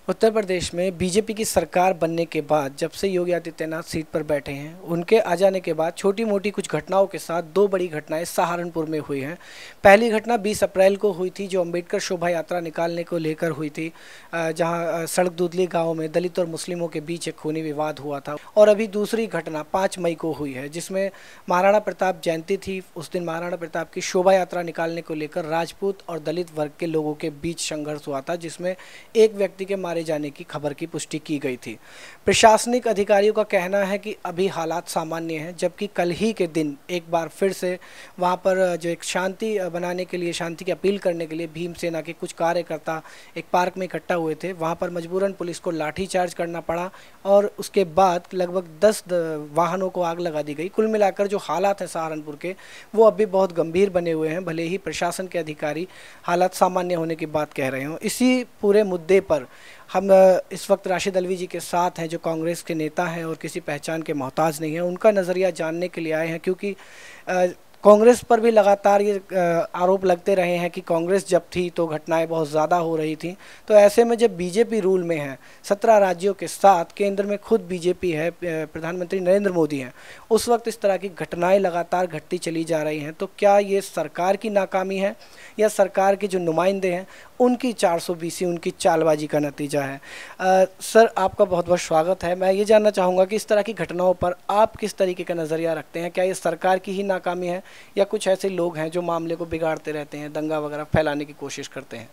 उत्तर प्रदेश में बीजेपी की सरकार बनने के बाद जब से योगी आदित्यनाथ सीट पर बैठे हैं, उनके आ जाने के बाद छोटी मोटी कुछ घटनाओं के साथ दो बड़ी घटनाएं सहारनपुर में हुई हैं। पहली घटना 20 अप्रैल को हुई थी, जो अंबेडकर शोभा यात्रा निकालने को लेकर हुई थी, जहां सड़क दुदली गांव में दलित और मुस्लिमों के बीच एक खूनी विवाद हुआ था। और अभी दूसरी घटना 5 मई को हुई है, जिसमें महाराणा प्रताप जयंती थी। उस दिन महाराणा प्रताप की शोभा यात्रा निकालने को लेकर राजपूत और दलित वर्ग के लोगों के बीच संघर्ष हुआ था, जिसमें एक व्यक्ति के मारे जाने की खबर की पुष्टि की गई थी। प्रशासनिक अधिकारियों का कहना है कि अभी हालात सामान्य हैं, जबकि कल ही के दिन एक बार फिर से वहां पर जो एक शांति बनाने के लिए, शांति की अपील करने के लिए भीमसेना के कुछ कार्यकर्ता एक पार्क में इकट्ठा हुए थे। वहां पर मजबूरन पुलिस को लाठीचार्ज करना पड़ा और उसके बाद लगभग 10 वाहनों को आग लगा दी गई। कुल मिलाकर जो हालात हैं सहारनपुर के, वो अभी बहुत गंभीर बने हुए हैं, भले ही प्रशासन के अधिकारी हालात सामान्य होने की बात कह रहे हों। इसी पूरे मुद्दे पर हम इस वक्त राशिद अल्वी जी के साथ हैं, जो कांग्रेस के नेता हैं और किसी पहचान के मोहताज नहीं हैं। उनका नज़रिया जानने के लिए आए हैं, क्योंकि कांग्रेस पर भी लगातार ये आरोप लगते रहे हैं कि कांग्रेस जब थी तो घटनाएं बहुत ज़्यादा हो रही थी। तो ऐसे में जब बीजेपी रूल में है, 17 राज्यों के साथ केंद्र में खुद बीजेपी है, प्रधानमंत्री नरेंद्र मोदी हैं, उस वक्त इस तरह की घटनाएं लगातार घटती चली जा रही हैं। तो क्या ये सरकार की नाकामी है या सरकार के जो नुमाइंदे हैं उनकी 420, उनकी चालबाजी का नतीजा है? सर, आपका बहुत बहुत स्वागत है। मैं ये जानना चाहूँगा कि इस तरह की घटनाओं पर आप किस तरीके का नज़रिया रखते हैं? क्या ये सरकार की ही नाकामी है या कुछ ऐसे लोग हैं जो मामले को बिगाड़ते रहते हैं, दंगा वगैरह फैलाने की कोशिश करते हैं?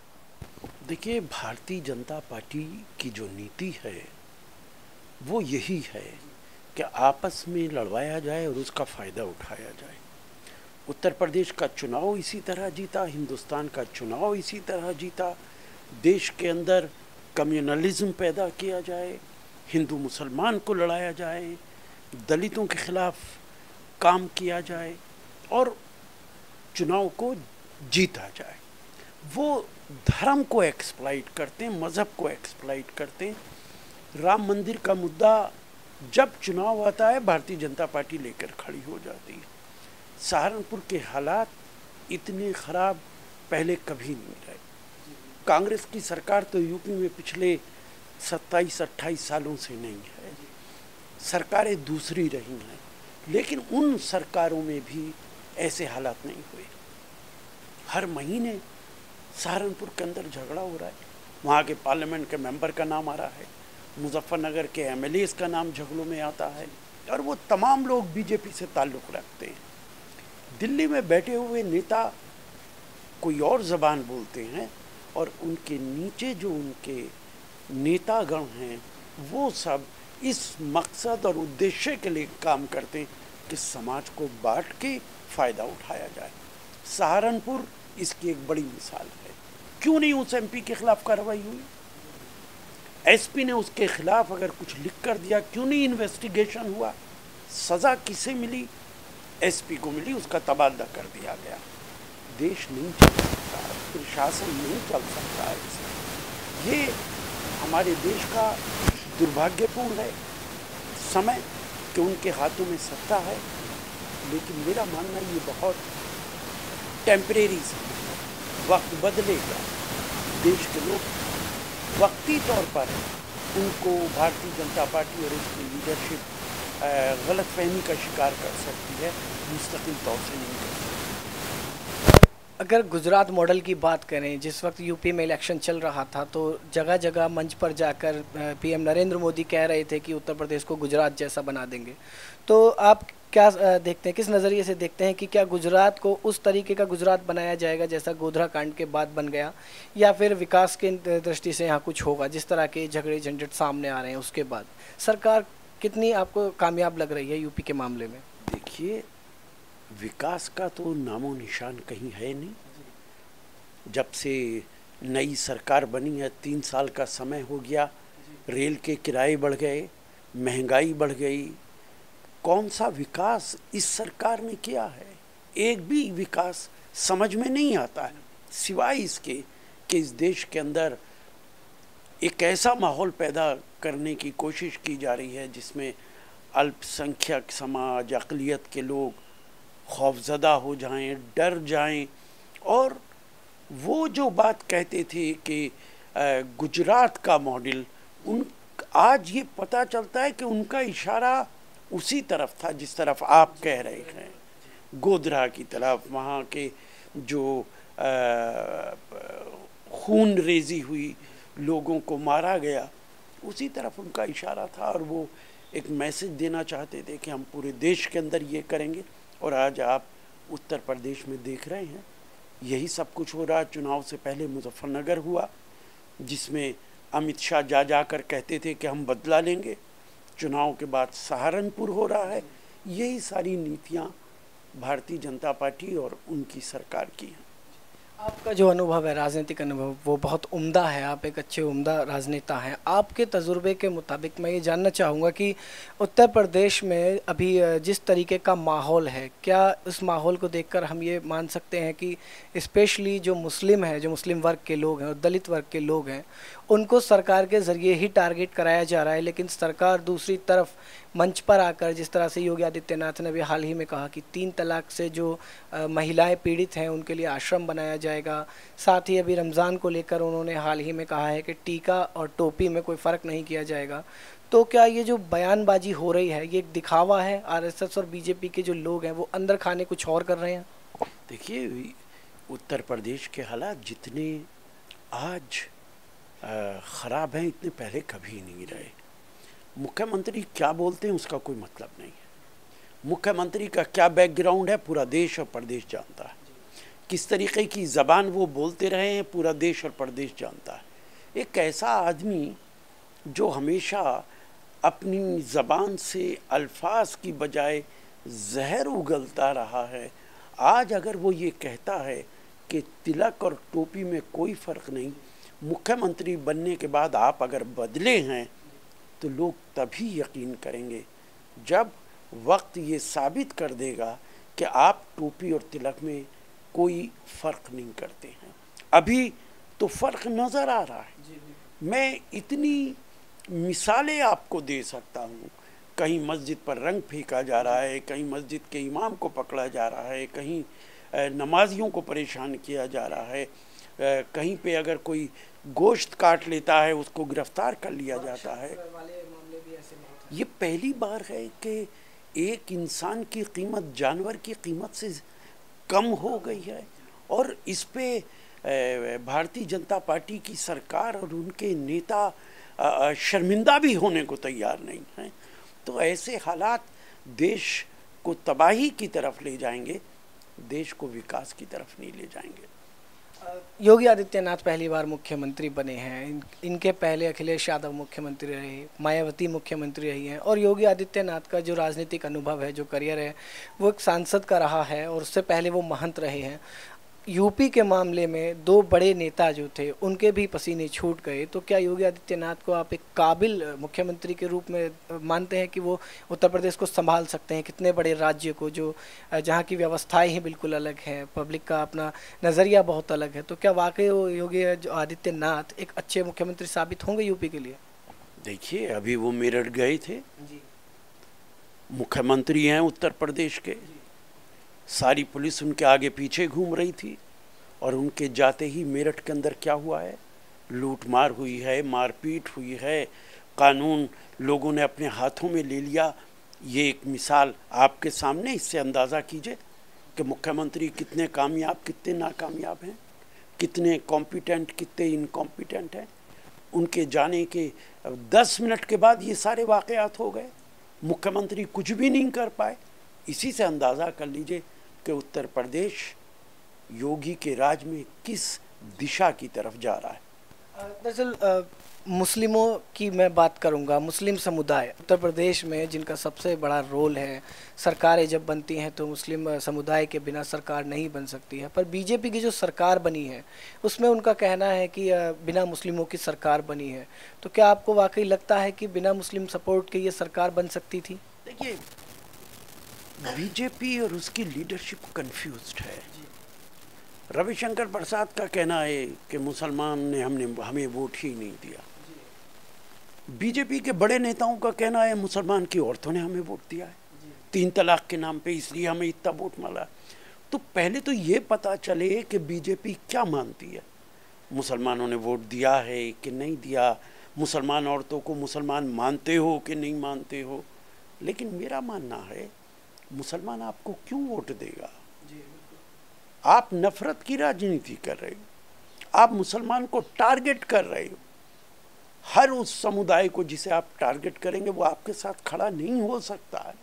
देखिए, भारतीय जनता पार्टी की जो नीति है वो यही है कि आपस में लड़वाया जाए और उसका फ़ायदा उठाया जाए। उत्तर प्रदेश का चुनाव इसी तरह जीता, हिंदुस्तान का चुनाव इसी तरह जीता। देश के अंदर कम्युनलिज्म पैदा किया जाए, हिंदू मुसलमान को लड़ाया जाए, दलितों के खिलाफ काम किया जाए और चुनाव को जीता जाए। वो धर्म को एक्सप्लॉइट करते हैं, मज़हब को एक्सप्लॉइट करते हैं। राम मंदिर का मुद्दा जब चुनाव आता है, भारतीय जनता पार्टी लेकर खड़ी हो जाती है। सहारनपुर के हालात इतने ख़राब पहले कभी नहीं रहे। कांग्रेस की सरकार तो यूपी में पिछले 27-28 सालों से नहीं है, सरकारें दूसरी रही हैं, लेकिन उन सरकारों में भी ऐसे हालात नहीं हुए। हर महीने सहारनपुर के अंदर झगड़ा हो रहा है, वहाँ के पार्लियामेंट के मेंबर का नाम आ रहा है, मुजफ्फरनगर के एमएलएस का नाम झगड़ों में आता है, और वो तमाम लोग बीजेपी से ताल्लुक़ रखते हैं। दिल्ली में बैठे हुए नेता कोई और ज़बान बोलते हैं और उनके नीचे जो उनके नेतागण हैं वो सब इस मकसद और उद्देश्य के लिए काम करते हैं कि समाज को बांट के फ़ायदा उठाया जाए। सहारनपुर इसकी एक बड़ी मिसाल है। क्यों नहीं उस एमपी के खिलाफ कार्रवाई हुई? एसपी ने उसके खिलाफ अगर कुछ लिख कर दिया, क्यों नहीं इन्वेस्टिगेशन हुआ? सज़ा किसे मिली? एसपी को मिली, उसका तबादला कर दिया गया। देश नहीं चल सकता, प्रशासन नहीं चल सकता है। ये हमारे देश का दुर्भाग्यपूर्ण है समय कि उनके हाथों में सत्ता है, लेकिन मेरा मानना ये बहुत टेम्परेरी समय है। वक्त बदलेगा, देश के लोग वक्ती तौर पर उनको भारतीय जनता पार्टी और इसकी लीडरशिप गलतफहमी का शिकार कर सकती है, मुस्तकिल तौर से नहीं कर सकती। अगर गुजरात मॉडल की बात करें, जिस वक्त यूपी में इलेक्शन चल रहा था तो जगह जगह मंच पर जाकर पीएम नरेंद्र मोदी कह रहे थे कि उत्तर प्रदेश को गुजरात जैसा बना देंगे। तो आप क्या देखते हैं, किस नज़रिए से देखते हैं कि क्या गुजरात को उस तरीके का गुजरात बनाया जाएगा जैसा गोधरा कांड के बाद बन गया, या फिर विकास के दृष्टि से यहाँ कुछ होगा? जिस तरह के झगड़े झंझट सामने आ रहे हैं उसके बाद सरकार कितनी आपको कामयाब लग रही है यूपी के मामले में? देखिए, विकास का तो नामो निशान कहीं है नहीं। जब से नई सरकार बनी है, 3 साल का समय हो गया, रेल के किराए बढ़ गए, महंगाई बढ़ गई। कौन सा विकास इस सरकार ने किया है? एक भी विकास समझ में नहीं आता है, सिवाय इसके कि इस देश के अंदर एक ऐसा माहौल पैदा करने की कोशिश की जा रही है जिसमें अल्पसंख्यक समाज, अक़लियत के लोग खौफज़दा हो जाएं, डर जाएं, और वो जो बात कहते थे कि गुजरात का मॉडल, उन आज ये पता चलता है कि उनका इशारा उसी तरफ था जिस तरफ आप कह रहे हैं, गोधरा की तरफ। वहाँ के जो खून रेजी हुई, लोगों को मारा गया, उसी तरफ उनका इशारा था। और वो एक मैसेज देना चाहते थे कि हम पूरे देश के अंदर ये करेंगे। और आज आप उत्तर प्रदेश में देख रहे हैं यही सब कुछ हो रहा। चुनाव से पहले मुजफ्फरनगर हुआ, जिसमें अमित शाह जा कर कहते थे कि हम बदला लेंगे। चुनाव के बाद सहारनपुर हो रहा है। यही सारी नीतियाँ भारतीय जनता पार्टी और उनकी सरकार की हैं। आपका जो अनुभव है, राजनीतिक अनुभव, वो बहुत उम्दा है। आप एक अच्छे उम्दा राजनेता हैं। आपके तजुर्बे के मुताबिक मैं ये जानना चाहूँगा कि उत्तर प्रदेश में अभी जिस तरीके का माहौल है, क्या उस माहौल को देखकर हम ये मान सकते हैं कि स्पेशली जो मुस्लिम है, जो मुस्लिम वर्ग के लोग हैं और दलित वर्ग के लोग हैं, उनको सरकार के ज़रिए ही टारगेट कराया जा रहा है, लेकिन सरकार दूसरी तरफ मंच पर आकर, जिस तरह से योगी आदित्यनाथ ने भी हाल ही में कहा कि 3 तलाक से जो महिलाएं पीड़ित हैं उनके लिए आश्रम बनाया जाएगा। साथ ही अभी रमज़ान को लेकर उन्होंने हाल ही में कहा है कि टीका और टोपी में कोई फ़र्क नहीं किया जाएगा। तो क्या ये जो बयानबाजी हो रही है, ये एक दिखावा है? आरएसएस और बीजेपी के जो लोग हैं वो अंदर खाने कुछ और कर रहे हैं? देखिए, उत्तर प्रदेश के हालात जितने आज ख़राब हैं, इतने पहले कभी नहीं रहे। मुख्यमंत्री क्या बोलते हैं उसका कोई मतलब नहीं है। मुख्यमंत्री का क्या बैकग्राउंड है पूरा देश और प्रदेश जानता है। किस तरीके की ज़बान वो बोलते रहे हैं पूरा देश और प्रदेश जानता है। एक ऐसा आदमी जो हमेशा अपनी ज़बान से अल्फाज की बजाय जहर उगलता रहा है, आज अगर वो ये कहता है कि तिलक और टोपी में कोई फ़र्क नहीं, मुख्यमंत्री बनने के बाद आप अगर बदले हैं तो लोग तभी यकीन करेंगे जब वक्त ये साबित कर देगा कि आप टोपी और तिलक में कोई फ़र्क नहीं करते हैं। अभी तो फ़र्क नज़र आ रहा है। मैं इतनी मिसालें आपको दे सकता हूँ। कहीं मस्जिद पर रंग फेंका जा रहा है, कहीं मस्जिद के इमाम को पकड़ा जा रहा है, कहीं नमाजियों को परेशान किया जा रहा है, कहीं पे अगर कोई गोश्त काट लेता है उसको गिरफ्तार कर लिया जाता है। ये पहली बार है कि एक इंसान की कीमत जानवर की कीमत से कम हो गई है। और इस पे भारतीय जनता पार्टी की सरकार और उनके नेता शर्मिंदा भी होने को तैयार नहीं हैं। तो ऐसे हालात देश को तबाही की तरफ ले जाएंगे, देश को विकास की तरफ नहीं ले जाएंगे। योगी आदित्यनाथ पहली बार मुख्यमंत्री बने हैं। इनके पहले अखिलेश यादव मुख्यमंत्री रहे, मायावती मुख्यमंत्री रही हैं, और योगी आदित्यनाथ का जो राजनीतिक अनुभव है, जो करियर है, वो एक सांसद का रहा है और उससे पहले वो महंत रहे हैं। यूपी के मामले में 2 बड़े नेता जो थे उनके भी पसीने छूट गए। तो क्या योगी आदित्यनाथ को आप एक काबिल मुख्यमंत्री के रूप में मानते हैं कि वो उत्तर प्रदेश को संभाल सकते हैं, कितने बड़े राज्य को, जो जहाँ की व्यवस्थाएं ही बिल्कुल अलग हैं, पब्लिक का अपना नज़रिया बहुत अलग है? तो क्या वाकई योगी आदित्यनाथ एक अच्छे मुख्यमंत्री साबित होंगे यूपी के लिए? देखिए, अभी वो मेरठ गए थे, मुख्यमंत्री हैं उत्तर प्रदेश के, सारी पुलिस उनके आगे पीछे घूम रही थी, और उनके जाते ही मेरठ के अंदर क्या हुआ है? लूटमार हुई है, मारपीट हुई है, कानून लोगों ने अपने हाथों में ले लिया। ये एक मिसाल आपके सामने, इससे अंदाज़ा कीजिए कि मुख्यमंत्री कितने कामयाब, कितने नाकामयाब हैं, कितने कॉम्पिटेंट, कितने इनकॉम्पिटेंट हैं। उनके जाने के 10 मिनट के बाद ये सारे वाक़यात हो गए, मुख्यमंत्री कुछ भी नहीं कर पाए। इसी से अंदाज़ा कर लीजिए कि उत्तर प्रदेश योगी के राज में किस दिशा की तरफ जा रहा है। दरअसल मुस्लिमों की मैं बात करूंगा, मुस्लिम समुदाय उत्तर प्रदेश में जिनका सबसे बड़ा रोल है। सरकारें जब बनती हैं तो मुस्लिम समुदाय के बिना सरकार नहीं बन सकती है, पर बीजेपी की जो सरकार बनी है उसमें उनका कहना है कि बिना मुस्लिमों की सरकार बनी है। तो क्या आपको वाकई लगता है कि बिना मुस्लिम सपोर्ट के ये सरकार बन सकती थी? देखिए, बीजेपी और उसकी लीडरशिप कंफ्यूज्ड है। रविशंकर प्रसाद का कहना है कि मुसलमान ने हमें वोट ही नहीं दिया। बीजेपी के बड़े नेताओं का कहना है मुसलमान की औरतों ने हमें वोट दिया है 3 तलाक के नाम पे, इसलिए हमें इतना वोट मिला। तो पहले तो ये पता चले कि बीजेपी क्या मानती है। मुसलमानों ने वोट दिया है कि नहीं दिया, मुसलमान औरतों को मुसलमान मानते हो कि नहीं मानते हो। लेकिन मेरा मानना है मुसलमान आपको क्यों वोट देगा? आप नफरत की राजनीति कर रहे हो, आप मुसलमान को टारगेट कर रहे हो। हर उस समुदाय को जिसे आप टारगेट करेंगे वो आपके साथ खड़ा नहीं हो सकता है।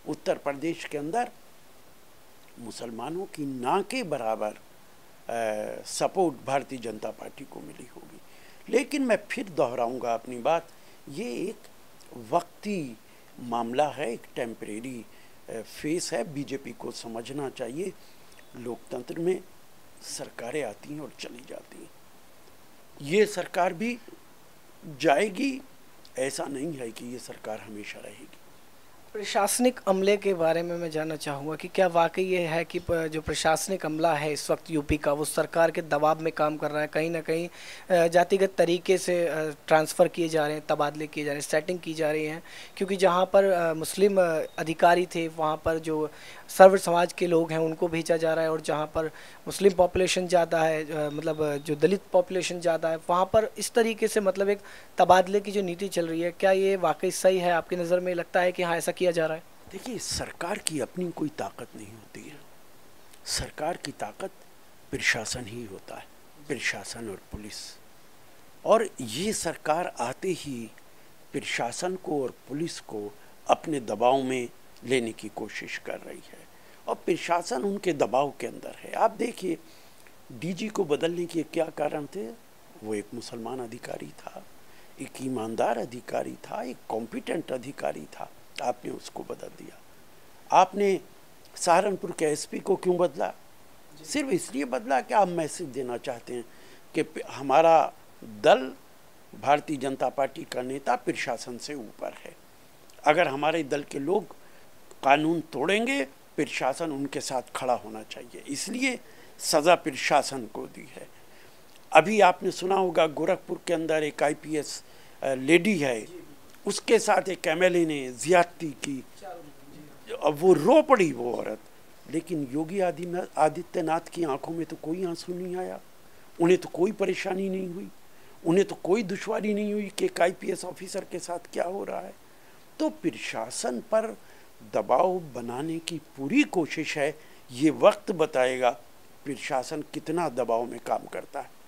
उत्तर प्रदेश के अंदर मुसलमानों की ना के बराबर सपोर्ट भारतीय जनता पार्टी को मिली होगी। लेकिन मैं फिर दोहराऊंगा अपनी बात, ये एक वक्ती मामला है, एक टेम्परेरी फेस है। बीजेपी को समझना चाहिए लोकतंत्र में सरकारें आती हैं और चली जाती हैं, ये सरकार भी जाएगी, ऐसा नहीं है कि ये सरकार हमेशा रहेगी। प्रशासनिक अमले के बारे में मैं जानना चाहूँगा कि क्या वाकई ये है कि जो प्रशासनिक अमला है इस वक्त यूपी का, वो सरकार के दबाव में काम कर रहा है, कहीं ना कहीं जातिगत तरीके से ट्रांसफ़र किए जा रहे हैं, तबादले किए जा रहे हैं, सेटिंग की जा रही हैं? क्योंकि जहाँ पर मुस्लिम अधिकारी थे वहाँ पर जो सर्व समाज के लोग हैं उनको भेजा जा रहा है, और जहाँ पर मुस्लिम पॉपुलेशन ज़्यादा है, मतलब जो दलित पॉपुलेशन ज़्यादा है, वहाँ पर इस तरीके से मतलब एक तबादले की जो नीति चल रही है, क्या ये वाकई सही है? आपकी नज़र में लगता है कि हाँ ऐसा किया जा रहा है? देखिए, सरकार की अपनी कोई ताकत नहीं होती है। सरकार की ताकत प्रशासन ही होता है, प्रशासन और पुलिस। और ये सरकार आते ही प्रशासन को और पुलिस को अपने दबाव में लेने की कोशिश कर रही है, और प्रशासन उनके दबाव के अंदर है। आप देखिए, डीजी को बदलने के क्या कारण थे? वो एक मुसलमान अधिकारी था, एक ईमानदार अधिकारी था, एक कॉम्पिटेंट अधिकारी था, आपने उसको बदल दिया। आपने सहारनपुर के एसपी को क्यों बदला? सिर्फ इसलिए बदला कि आप मैसेज देना चाहते हैं कि हमारा दल, भारतीय जनता पार्टी का नेता प्रशासन से ऊपर है। अगर हमारे दल के लोग कानून तोड़ेंगे, प्रशासन उनके साथ खड़ा होना चाहिए, इसलिए सज़ा प्रशासन को दी है। अभी आपने सुना होगा गोरखपुर के अंदर एक आईपीएस लेडी है, उसके साथ एक एमएलए ने ज्यादती की, अब वो रो पड़ी वो औरत। लेकिन योगी आदित्यनाथ की आंखों में तो कोई आंसू नहीं आया, उन्हें तो कोई परेशानी नहीं हुई, उन्हें तो कोई दुश्वारी नहीं हुई कि एक आईपीएस ऑफिसर के साथ क्या हो रहा है। तो प्रशासन पर दबाव बनाने की पूरी कोशिश है। ये वक्त बताएगा प्रशासन कितना दबाव में काम करता है।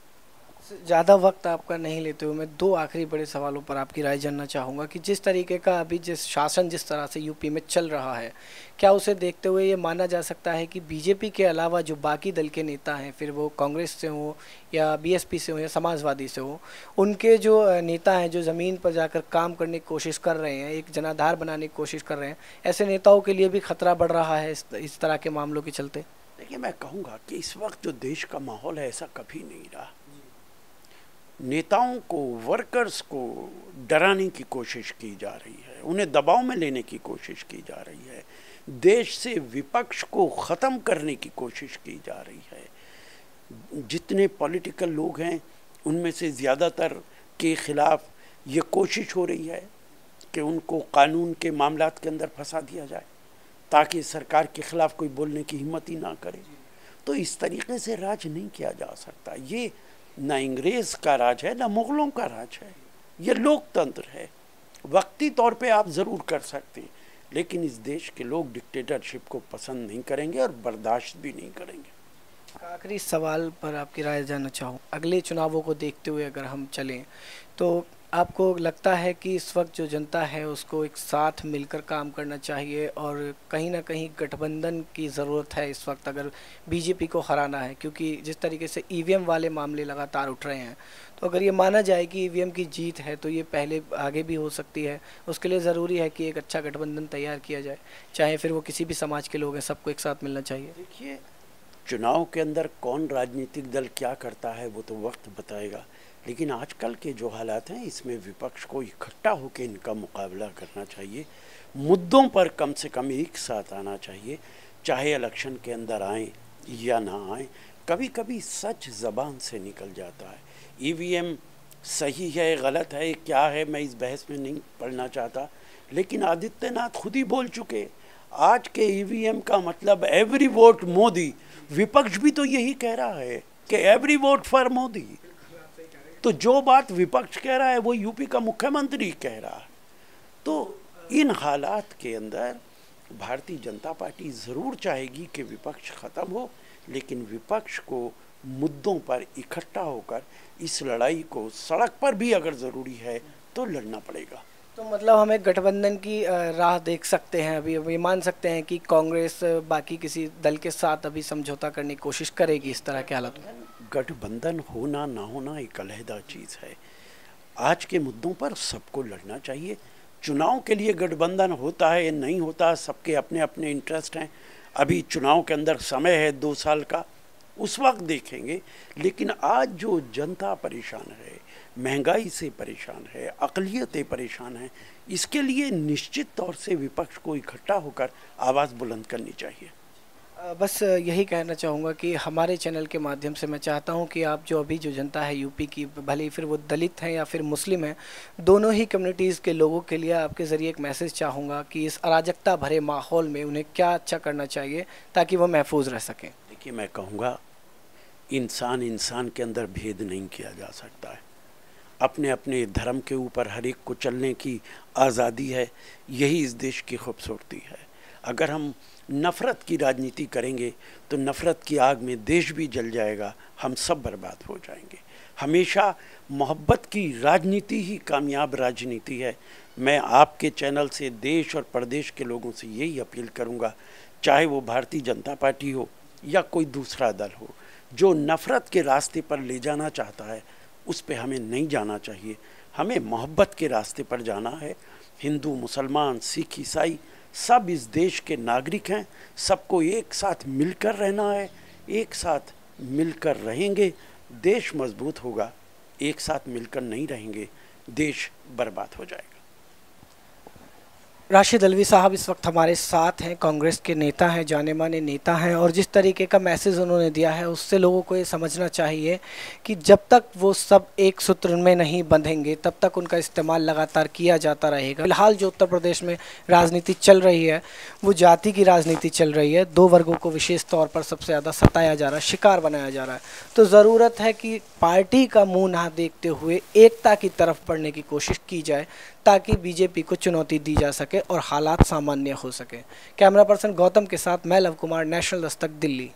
ज़्यादा वक्त आपका नहीं लेते हुए मैं दो आखिरी बड़े सवालों पर आपकी राय जानना चाहूँगा कि जिस तरीके का अभी जिस शासन जिस तरह से यूपी में चल रहा है, क्या उसे देखते हुए ये माना जा सकता है कि बीजेपी के अलावा जो बाकी दल के नेता हैं, फिर वो कांग्रेस से हो या बीएसपी से हो या समाजवादी से हो, उनके जो नेता हैं जो ज़मीन पर जाकर काम करने की कोशिश कर रहे हैं, एक जनाधार बनाने की कोशिश कर रहे हैं, ऐसे नेताओं के लिए भी खतरा बढ़ रहा है इस तरह के मामलों के चलते? देखिए, मैं कहूँगा कि इस वक्त जो देश का माहौल है ऐसा कभी नहीं रहा। नेताओं को, वर्कर्स को डराने की कोशिश की जा रही है, उन्हें दबाव में लेने की कोशिश की जा रही है, देश से विपक्ष को ख़त्म करने की कोशिश की जा रही है। जितने पॉलिटिकल लोग हैं उनमें से ज़्यादातर के ख़िलाफ़ ये कोशिश हो रही है कि उनको कानून के मामलात के अंदर फंसा दिया जाए ताकि सरकार के ख़िलाफ़ कोई बोलने की हिम्मत ही ना करे। तो इस तरीके से राज नहीं किया जा सकता। ये ना अंग्रेज़ का राज है, ना मुग़लों का राज है, ये लोकतंत्र है। वक्ती तौर पे आप ज़रूर कर सकते हैं, लेकिन इस देश के लोग डिक्टेटरशिप को पसंद नहीं करेंगे और बर्दाश्त भी नहीं करेंगे। आखिरी सवाल पर आपकी राय जानना चाहूँ, अगले चुनावों को देखते हुए अगर हम चलें तो आपको लगता है कि इस वक्त जो जनता है उसको एक साथ मिलकर काम करना चाहिए और कहीं ना कहीं गठबंधन की ज़रूरत है इस वक्त अगर बीजेपी को हराना है? क्योंकि जिस तरीके से ईवीएम वाले मामले लगातार उठ रहे हैं, तो अगर ये माना जाए कि ईवीएम की जीत है तो ये पहले आगे भी हो सकती है। उसके लिए ज़रूरी है कि एक अच्छा गठबंधन तैयार किया जाए, चाहे फिर वो किसी भी समाज के लोग हैं, सबको एक साथ मिलना चाहिए। देखिए, चुनाव के अंदर कौन राजनीतिक दल क्या करता है वो तो वक्त बताएगा, लेकिन आजकल के जो हालात हैं इसमें विपक्ष को इकट्ठा होकर इनका मुकाबला करना चाहिए। मुद्दों पर कम से कम एक साथ आना चाहिए, चाहे इलेक्शन के अंदर आए या ना आए। कभी कभी सच ज़बान से निकल जाता है। ईवीएम सही है, गलत है, क्या है, मैं इस बहस में नहीं पढ़ना चाहता, लेकिन आदित्यनाथ खुद ही बोल चुके आज के ईवीएम का मतलब एवरी वोट मोदी। विपक्ष भी तो यही कह रहा है कि एवरी वोट फॉर मोदी। तो जो बात विपक्ष कह रहा है वो यूपी का मुख्यमंत्री कह रहा है। तो इन हालात के अंदर भारतीय जनता पार्टी ज़रूर चाहेगी कि विपक्ष ख़त्म हो, लेकिन विपक्ष को मुद्दों पर इकट्ठा होकर इस लड़ाई को सड़क पर भी अगर ज़रूरी है तो लड़ना पड़ेगा। तो मतलब हमें गठबंधन की राह देख सकते हैं, अभी मान सकते हैं कि कांग्रेस बाकी किसी दल के साथ अभी समझौता करने की कोशिश करेगी इस तरह के हालात में? गठबंधन होना ना होना एक अलहदा चीज़ है। आज के मुद्दों पर सबको लड़ना चाहिए। चुनाव के लिए गठबंधन होता है या नहीं होता, सबके अपने अपने इंटरेस्ट हैं। अभी चुनाव के अंदर समय है 2 साल का, उस वक्त देखेंगे। लेकिन आज जो जनता परेशान है, महंगाई से परेशान है, अक़लियतें परेशान हैं, इसके लिए निश्चित तौर से विपक्ष को इकट्ठा होकर आवाज़ बुलंद करनी चाहिए। बस यही कहना चाहूँगा कि हमारे चैनल के माध्यम से मैं चाहता हूँ कि आप जो अभी जो जनता है यूपी की, भले ही फिर वो दलित हैं या फिर मुस्लिम हैं, दोनों ही कम्युनिटीज़ के लोगों के लिए आपके ज़रिए एक मैसेज चाहूँगा कि इस अराजकता भरे माहौल में उन्हें क्या अच्छा करना चाहिए ताकि वो महफूज रह सकें। देखिए, मैं कहूँगा इंसान इंसान के अंदर भेद नहीं किया जा सकता है। अपने अपने धर्म के ऊपर हर एक को चलने की आज़ादी है, यही इस देश की खूबसूरती है। अगर हम नफ़रत की राजनीति करेंगे तो नफ़रत की आग में देश भी जल जाएगा, हम सब बर्बाद हो जाएंगे। हमेशा मोहब्बत की राजनीति ही कामयाब राजनीति है। मैं आपके चैनल से देश और प्रदेश के लोगों से यही अपील करूंगा, चाहे वो भारतीय जनता पार्टी हो या कोई दूसरा दल हो, जो नफ़रत के रास्ते पर ले जाना चाहता है उस पे हमें नहीं जाना चाहिए। हमें मोहब्बत के रास्ते पर जाना है। हिंदू, मुसलमान, सिख, ईसाई सब इस देश के नागरिक हैं। सबको एक साथ मिलकर रहना है। एक साथ मिलकर रहेंगे, देश मजबूत होगा। एक साथ मिलकर नहीं रहेंगे, देश बर्बाद हो जाएगा। राशिद अल्वी साहब इस वक्त हमारे साथ हैं, कांग्रेस के नेता हैं, जाने माने नेता हैं, और जिस तरीके का मैसेज उन्होंने दिया है उससे लोगों को ये समझना चाहिए कि जब तक वो सब एक सूत्र में नहीं बंधेंगे तब तक उनका इस्तेमाल लगातार किया जाता रहेगा। फिलहाल जो उत्तर प्रदेश में राजनीति चल रही है वो जाति की राजनीति चल रही है। 2 वर्गों को विशेष तौर पर सबसे ज़्यादा सताया जा रहा है, शिकार बनाया जा रहा है। तो ज़रूरत है कि पार्टी का मुँह ना देखते हुए एकता की तरफ बढ़ने की कोशिश की जाए ताकि बीजेपी को चुनौती दी जा सके और हालात सामान्य हो सके। कैमरा पर्सन गौतम के साथ मैं लव कुमार, नेशनल दस्तक, दिल्ली।